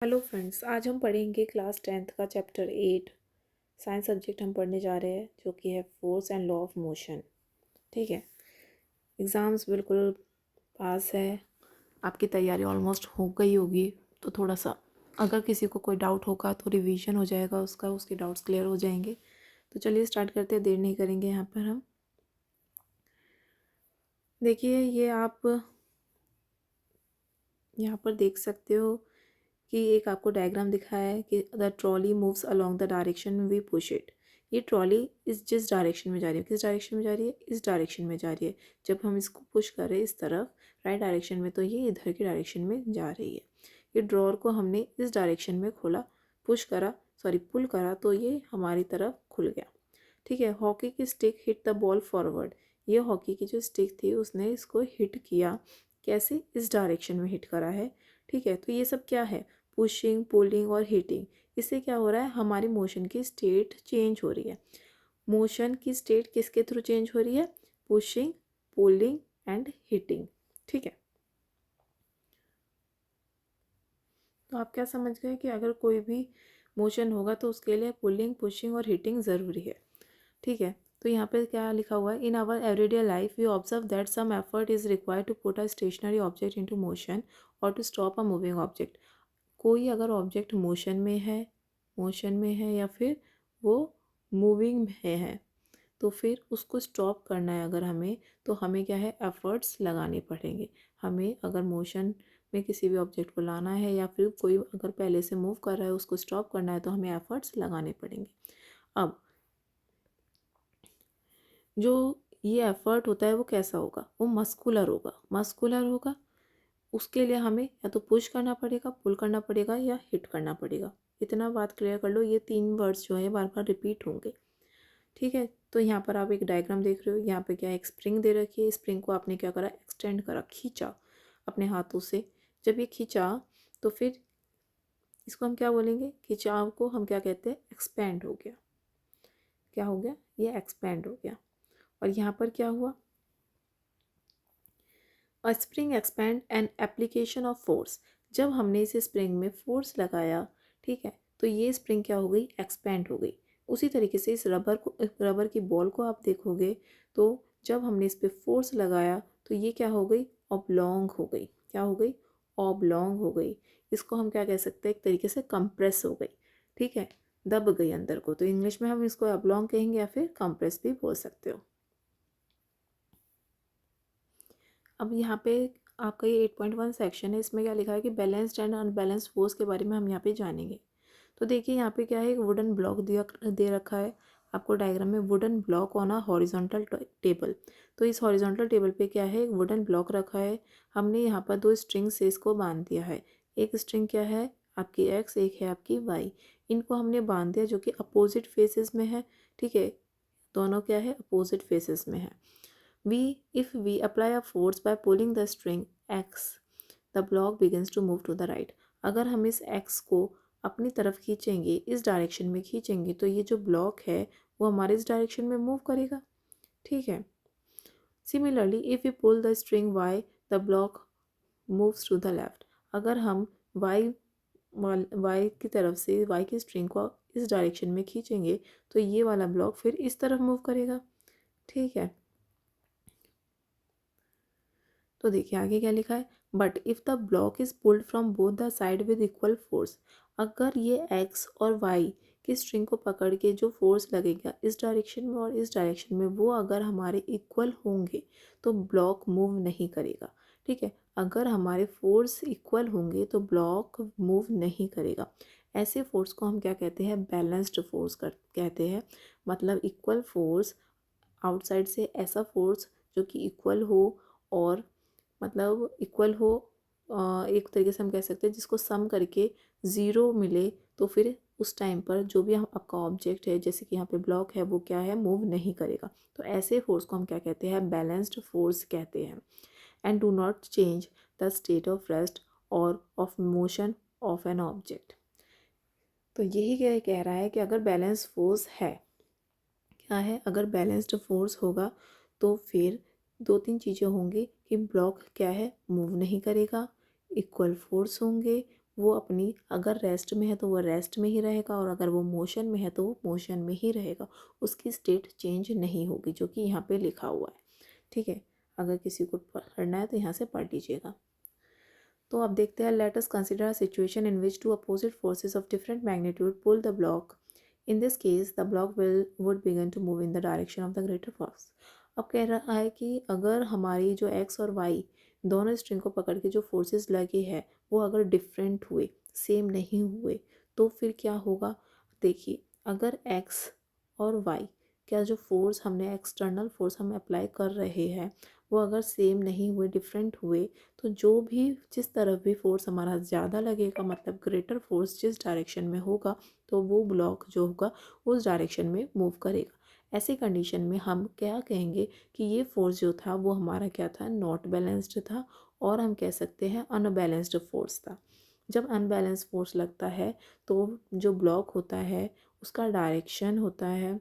Hello friends, आज हम पढ़ेंगे क्लास 10th का चैप्टर 8 साइंस सब्जेक्ट हम पढ़ने जा रहे हैं जो कि है force and law of motion. ठीक है। एग्ज़ाम्स बिल्कुल पास है, आपकी तैयारी ऑलमोस्ट हो गई होगी। तो थोड़ा सा अगर किसी को कोई डाउट होगा तो रिवीजन हो जाएगा उसका, उसके डाउट्स क्लियर हो जाएंगे। तो चलिए स्टार्ट करते हैं, देर नहीं करेंगे। यहाँ पर हम देखिए, ये आप यहाँ पर देख सकते हो कि एक आपको डायग्राम दिखाया है कि the trolley moves along the direction we push it. ये ट्रॉली जिस डायरेक्शन में जा रही है, किस डायरेक्शन में जा रही है, इस डायरेक्शन में जा रही है। जब हम इसको पुश कर रहे हैं इस तरफ राइट डायरेक्शन में, तो ये इधर की डायरेक्शन में जा रही है। ये ड्रॉर को हमने इस डायरेक्शन में खोला, पुश करा, सॉरी पुल करा, तो ये हमारी तरफ खुल गया। ठीक है। हॉकी की stick hit the ball forward. ये हॉकी की जो स्टिक थी उसने इसको हिट किया, कैसे, इस डायरेक्शन में हिट करा है। ठीक है। तो ये सब क्या है, पुशिंग, पुलिंग और हिटिंग। इससे क्या हो रहा है, हमारी मोशन की स्टेट चेंज हो रही है। मोशन की स्टेट किसके थ्रू चेंज हो रही है, पुशिंग, पुलिंग एंड हिटिंग। ठीक है। तो आप क्या समझ गए कि अगर कोई भी मोशन होगा तो उसके लिए पुलिंग, पुशिंग और हिटिंग ज़रूरी है। ठीक है। तो यहाँ पे क्या लिखा हुआ है, in our everyday life we observe that some effort is required to put a stationary object into motion और to stop a moving object. कोई अगर ऑब्जेक्ट मोशन में है या फिर वो मूविंग में है, तो फिर उसको स्टॉप करना है अगर हमें, तो हमें क्या है, एफर्ट्स लगाने पड़ेंगे। हमें अगर मोशन में किसी भी ऑब्जेक्ट को लाना है या फिर कोई अगर पहले से मूव कर रहा है उसको स्टॉप करना है, तो हमें एफर्ट्स लगाने पड़ेंगे। अब जो ये एफर्ट होता है वो कैसा होगा, वो मस्कुलर होगा। उसके लिए हमें या तो पुश करना पड़ेगा, पुल करना पड़ेगा या हिट करना पड़ेगा। इतना बात क्लियर कर लो, ये 3 वर्ड्स जो है बार बार रिपीट होंगे। ठीक है। तो यहाँ पर आप एक डायग्राम देख रहे हो, यहाँ पे क्या एक स्प्रिंग दे रखी है। स्प्रिंग को आपने क्या करा, एक्सटेंड करा, खींचा अपने हाथों से। जब ये खींचा तो फिर इसको हम क्या बोलेंगे, खिंचाव को हम क्या कहते हैं, एक्सपेंड हो गया। क्या हो गया, ये एक्सपेंड हो गया। और यहाँ पर क्या हुआ, अ spring expand and application of force. जब हमने इस स्प्रिंग में फोर्स लगाया, ठीक है, तो ये स्प्रिंग क्या हो गई, एक्सपेंड हो गई। उसी तरीके से इस रबर की बॉल को आप देखोगे तो जब हमने इस पर फोर्स लगाया तो ये क्या हो गई, ऑब्लॉन्ग हो गई। क्या हो गई, ऑब्लॉन्ग हो गई। इसको हम क्या कह सकते हैं, एक तरीके से कंप्रेस हो गई। ठीक है, दब गई अंदर को। तो इंग्लिश में हम इसको ऑब्लॉन्ग कहेंगे या फिर कंप्रेस भी बोल सकते हो। अब यहाँ पे आपका ये 8.1 सेक्शन है, इसमें क्या लिखा है कि बैलेंस्ड एंड अनबैलेंस्ड फोर्स के बारे में हम यहाँ पे जानेंगे। तो देखिए यहाँ पे क्या है, एक वुडन ब्लॉक दे रखा है आपको डायग्राम में, wooden block on a horizontal table. तो इस हॉरिजॉन्टल टेबल पे क्या है, एक वुडन ब्लॉक रखा है। हमने यहाँ पर 2 स्ट्रिंग से इसको बांध दिया है। एक स्ट्रिंग क्या है आपकी एक्स, एक है आपकी वाई। इनको हमने बांध दिया जो कि अपोजिट फेसेस में है। ठीक है, दोनों क्या है, अपोजिट फेसेस में है। If we apply a force by pulling the string X, the block begins to move to the right. अगर हम इस X को अपनी तरफ खींचेंगे, इस डायरेक्शन में खींचेंगे, तो ये जो ब्लॉक है वो हमारे इस डायरेक्शन में मूव करेगा। ठीक है। Similarly, if we pull the string Y, the block moves to the left. अगर हम Y की तरफ से Y की स्ट्रिंग को इस डायरेक्शन में खींचेंगे तो ये वाला ब्लॉक फिर इस तरफ मूव करेगा। ठीक है। तो देखिए आगे क्या लिखा है, but if the block is pulled from both the side with equal force. अगर ये एक्स और वाई की स्ट्रिंग को पकड़ के जो फोर्स लगेगा इस डायरेक्शन में और इस डायरेक्शन में, वो अगर हमारे इक्वल होंगे तो ब्लॉक मूव नहीं करेगा। ठीक है, अगर हमारे फोर्स इक्वल होंगे तो ब्लॉक मूव नहीं करेगा। ऐसे फोर्स को हम क्या कहते हैं, बैलेंस्ड फोर्स कहते हैं। मतलब इक्वल फोर्स, आउटसाइड से ऐसा फोर्स जो कि इक्वल हो और मतलब इक्वल हो, एक तरीके से हम कह सकते हैं जिसको सम करके ज़ीरो मिले, तो फिर उस टाइम पर जो भी हम आपका ऑब्जेक्ट है, जैसे कि यहाँ पे ब्लॉक है, वो क्या है, मूव नहीं करेगा। तो ऐसे फोर्स को हम क्या कहते हैं, बैलेंस्ड फोर्स कहते हैं। And do not change the state of rest और of motion of an object. तो यही क्या कह रहा है कि अगर बैलेंस फोर्स है, क्या है, अगर बैलेंस्ड फोर्स होगा तो फिर 2-3 चीज़ें होंगी कि ब्लॉक क्या है, मूव नहीं करेगा, इक्वल फोर्स होंगे वो अपनी अगर रेस्ट में है तो वो रेस्ट में ही रहेगा, और अगर वो मोशन में है तो वो मोशन में ही रहेगा, उसकी स्टेट चेंज नहीं होगी, जो कि यहाँ पे लिखा हुआ है। ठीक है, अगर किसी को पढ़ना है तो यहाँ से पढ़ लीजिएगा। तो अब देखते हैं, let us consider a situation in which two opposite forces of different magnitude pull the block. In this case the block would begin to move in the direction of the greater force. अब कह रहा है कि अगर हमारी जो x और Y दोनों स्ट्रिंग को पकड़ के जो फोर्सेस लगे हैं वो अगर डिफरेंट हुए, सेम नहीं हुए, तो फिर क्या होगा। देखिए, अगर एक्स और वाई क्या जो फोर्स हमने एक्सटर्नल फोर्स हम अप्लाई कर रहे हैं वो अगर सेम नहीं हुए, डिफरेंट हुए, तो जो भी जिस तरफ भी फोर्स हमारा ज़्यादा लगेगा, मतलब ग्रेटर फोर्स जिस डायरेक्शन में होगा, तो वो ब्लॉक जो होगा उस डायरेक्शन में मूव करेगा। ऐसी कंडीशन में हम क्या कहेंगे कि ये फोर्स जो था वो हमारा क्या था, नॉट बैलेंस्ड था, और हम कह सकते हैं अनबैलेंस्ड फोर्स था। जब अनबैलेंस फोर्स लगता है तो जो ब्लॉक होता है उसका डायरेक्शन होता है,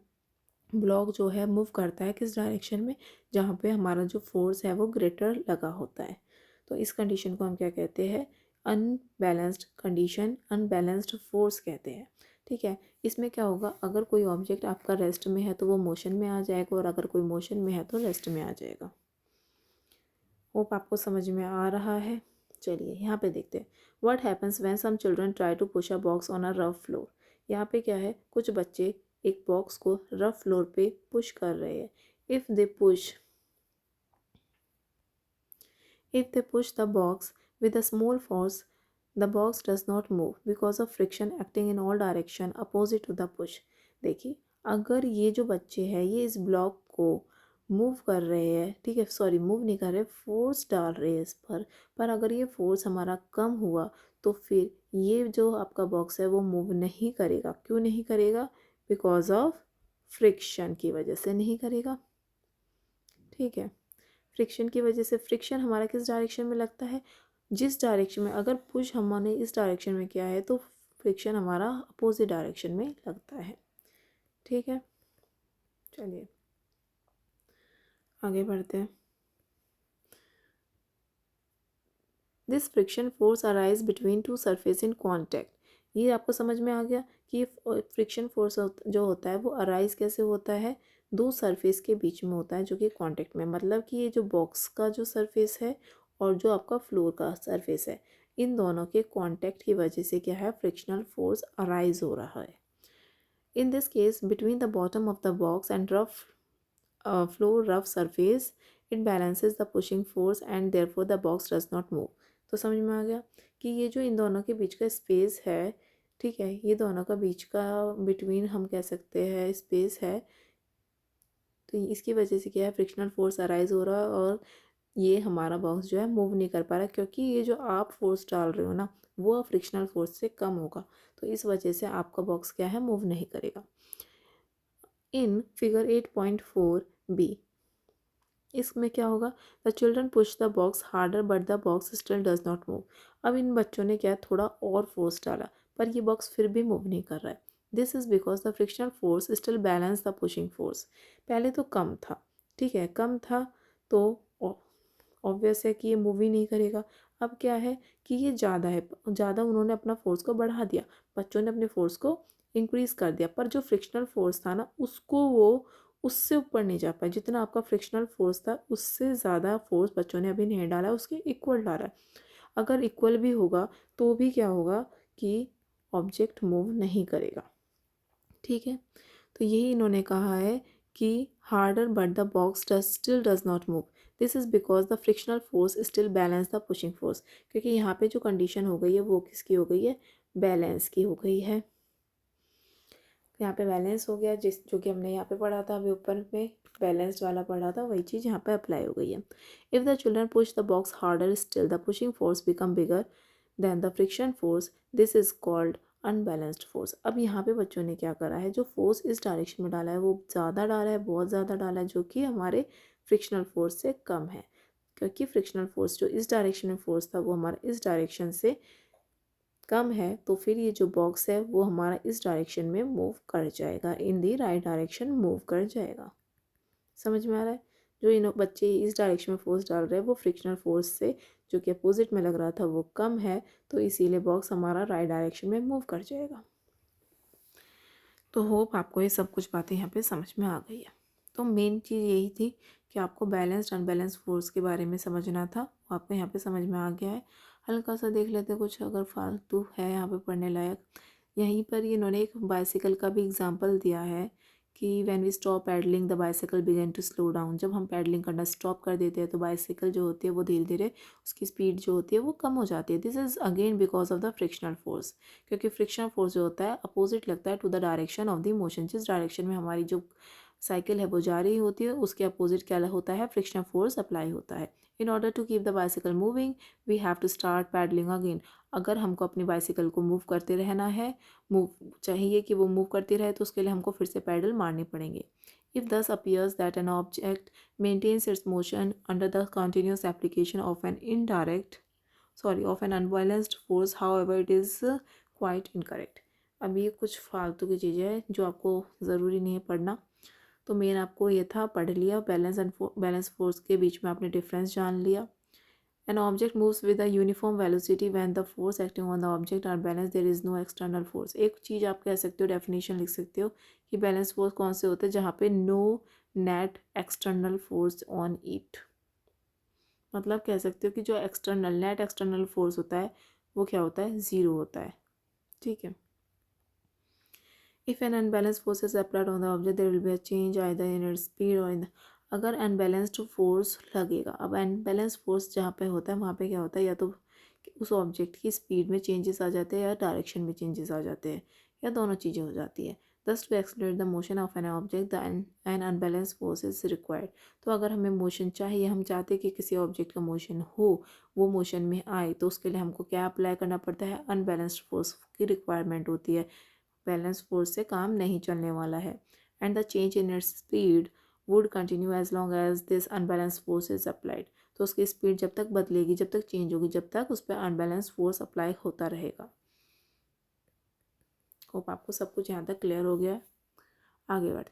ब्लॉक जो है मूव करता है किस डायरेक्शन में, जहाँ पे हमारा जो फोर्स है वो ग्रेटर लगा होता है। तो इस कंडीशन को हम क्या कहते हैं, अनबैलेंस्ड कंडीशन, अनबैलेंस्ड फोर्स कहते हैं। ठीक है, इसमें क्या होगा, अगर कोई ऑब्जेक्ट आपका रेस्ट में है तो वो मोशन में आ जाएगा, और अगर कोई मोशन में है तो रेस्ट में आ जाएगा। होप आपको समझ में आ रहा है। चलिए यहाँ पे देखते हैं, what happens when some children try to push a box on a rough floor. यहाँ पे क्या है, कुछ बच्चे एक बॉक्स को रफ फ्लोर पे पुश कर रहे हैं। If they push the box with a small force, the box does not move because of friction acting in all direction opposite to the push। देखिए, अगर ये जो बच्चे हैं ये इस ब्लॉक को मूव कर रहे हैं, ठीक है, सॉरी मूव नहीं कर रहे, फोर्स डाल रहे हैं इस पर अगर ये फोर्स हमारा कम हुआ तो फिर ये जो आपका बॉक्स है वो मूव नहीं करेगा। क्यों नहीं करेगा, बिकॉज ऑफ फ्रिक्शन की वजह से नहीं करेगा। ठीक है, फ्रिक्शन की वजह से, फ्रिक्शन हमारा किस डायरेक्शन में लगता है, जिस डायरेक्शन में, अगर पुश हमने इस डायरेक्शन में किया है तो फ्रिक्शन हमारा अपोजिट डायरेक्शन में लगता है। ठीक है, चलिए आगे बढ़ते हैं। This friction force arise between two surface in contact. ये आपको समझ में आ गया कि फ्रिक्शन फोर्स जो होता है वो अराइज कैसे होता है, दो सरफेस के बीच में होता है जो कि कांटेक्ट में, मतलब कि ये जो बॉक्स का जो सरफेस है और जो आपका फ्लोर का सरफेस है, इन दोनों के कांटेक्ट की वजह से क्या है, फ्रिक्शनल फोर्स अराइज हो रहा है। इन this case between the bottom of the box and rough floor rough surface, it balances the pushing force and therefore the box does not move। तो समझ में आ गया कि ये जो इन दोनों के बीच का स्पेस है, ठीक है, ये दोनों का बीच का बिटवीन हम कह सकते हैं स्पेस है, तो इसकी वजह से क्या है, फ्रिक्शनल फोर्स अराइज हो रहा है, और ये हमारा बॉक्स जो है मूव नहीं कर पा रहा, क्योंकि ये जो आप फोर्स डाल रहे हो ना वो फ्रिक्शनल फोर्स से कम होगा, तो इस वजह से आपका बॉक्स क्या है, मूव नहीं करेगा। इन फिगर 8.4 बी, इसमें क्या होगा, the children push the box harder but the box still does not move. अब इन बच्चों ने क्या थोड़ा और फोर्स डाला पर ये बॉक्स फिर भी मूव नहीं कर रहा है। This is because the frictional force still balance the pushing force. पहले तो कम था, ठीक है, कम था तो ऑब्वियस है कि ये मूव ही नहीं करेगा। अब क्या है कि ये ज़्यादा है, ज़्यादा उन्होंने अपना फोर्स को बढ़ा दिया, बच्चों ने अपने फोर्स को इंक्रीज़ कर दिया, पर जो फ्रिक्शनल फोर्स था ना उसको वो उससे ऊपर नहीं जा पाए, जितना आपका फ्रिक्शनल फोर्स था उससे ज़्यादा फोर्स बच्चों ने अभी नहीं डाला, उसके इक्वल डाला है। अगर इक्वल भी होगा तो भी क्या होगा कि ऑब्जेक्ट मूव नहीं करेगा। ठीक है, तो यही इन्होंने कहा है कि harder but the box still does not move. This is because the frictional force still balance the pushing force. क्योंकि यहाँ पे जो कंडीशन हो गई है वो किसकी हो गई है, बैलेंस की हो गई है। यहाँ पे बैलेंस हो गया, जिस जो कि हमने यहाँ पे पढ़ा था, अभी ऊपर में बैलेंस्ड वाला पढ़ा था, वही चीज़ यहाँ पे अप्लाई हो गई है। If the children push the box harder still the pushing force become bigger than the friction force, this is called unbalanced force. अब यहाँ पे बच्चों ने क्या करा है, जो फोर्स इस डायरेक्शन में डाला है वो ज़्यादा डाला है, बहुत ज़्यादा डाला है, जो कि हमारे फ्रिक्शनल फोर्स से कम है। क्योंकि फ्रिक्शनल फोर्स जो इस डायरेक्शन में फोर्स था वो हमारा इस डायरेक्शन से कम है, तो फिर ये जो बॉक्स है वो हमारा इस डायरेक्शन में मूव कर जाएगा, इन दी राइट डायरेक्शन मूव कर जाएगा। समझ में आ रहा है। जो इन बच्चे इस डायरेक्शन में फोर्स डाल रहे हैं वो फ्रिक्शनल फोर्स से जो कि अपोजिट में लग रहा था वो कम है, तो इसीलिए बॉक्स हमारा राइट डायरेक्शन में मूव कर जाएगा। तो होप आपको ये सब कुछ बातें यहाँ पे समझ में आ गई है। तो मेन चीज़ यही थी कि आपको बैलेंस्ड अनबैलेंस्ड फोर्स के बारे में समझना था, वो आपको यहाँ पे समझ में आ गया है। हल्का सा देख लेते कुछ अगर फालतू है यहाँ पे पढ़ने लायक। यहीं पर इन्होंने एक बाइसिकल का भी एग्जांपल दिया है कि when we stop pedalling the bicycle began to slow down. जब हम पैडलिंग करना स्टॉप कर देते हैं तो बाइसिकल जो होती है वो धीरे धीरे उसकी स्पीड जो होती है वो कम हो जाती है। This is again because of the frictional force, क्योंकि फ्रिक्शनल फोर्स जो होता है अपोजिट लगता है to the direction of the motion. जिस डायरेक्शन में हमारी जो साइकिल है वो जा रही होती है उसके अपोजिट क्या होता है, फ्रिक्शनल फोर्स अप्लाई होता है। In order to keep the bicycle moving we have to start pedalling again. अगर हमको अपनी बाइसिकल को मूव करते रहना है, मूव चाहिए कि वो मूव करती रहे, तो उसके लिए हमको फिर से पैडल मारने पड़ेंगे। इफ दस appears that an object maintains its motion under the continuous application of an unbalanced force, however it is quite incorrect। अब ये कुछ फालतू की चीज़ें हैं जो आपको ज़रूरी नहीं है पढ़ना। तो मेन आपको ये था, पढ़ लिया, बैलेंस फोर्स के बीच में आपने डिफरेंस जान लिया। An object moves with a uniform velocity when the force acting on the object are balanced, there is no external force। एक चीज़ आप कह सकते हो, डेफिनेशन लिख सकते हो कि बैलेंस फोर्स कौन से होते हैं, जहाँ पे no net external force on it. मतलब कह सकते हो कि जो नेट एक्सटर्नल फोर्स होता है वो क्या होता है, ज़ीरो होता है। ठीक है। If an unbalanced force is applied on the object, there will be a change either in its speed or in the, अगर अनबैलेंस्ड फोर्स लगेगा, अब अनबैलेंस फोर्स जहाँ पे होता है वहाँ पे क्या होता है, या तो उस ऑब्जेक्ट की स्पीड में चेंजेस आ जाते हैं या डायरेक्शन में चेंजेस आ जाते हैं, या दोनों चीज़ें हो जाती है। Thus to accelerate the motion of an object the an unbalance force is required. तो अगर हमें मोशन चाहिए, हम चाहते हैं कि किसी ऑब्जेक्ट का मोशन हो, वो मोशन में आए, तो उसके लिए हमको क्या अप्लाई करना पड़ता है, अनबैलेंस्ड फोर्स की रिक्वायरमेंट होती है। बैलेंस फोर्स से काम नहीं चलने वाला है। And the change in its speed would continue as long as this unbalance force is applied. तो उसकी स्पीड जब तक बदलेगी, जब तक चेंज होगी, जब तक उस पर अनबैलेंस फोर्स अप्लाई होता रहेगा। होप आपको सब कुछ यहाँ तक क्लियर हो गया है। आगे बढ़ते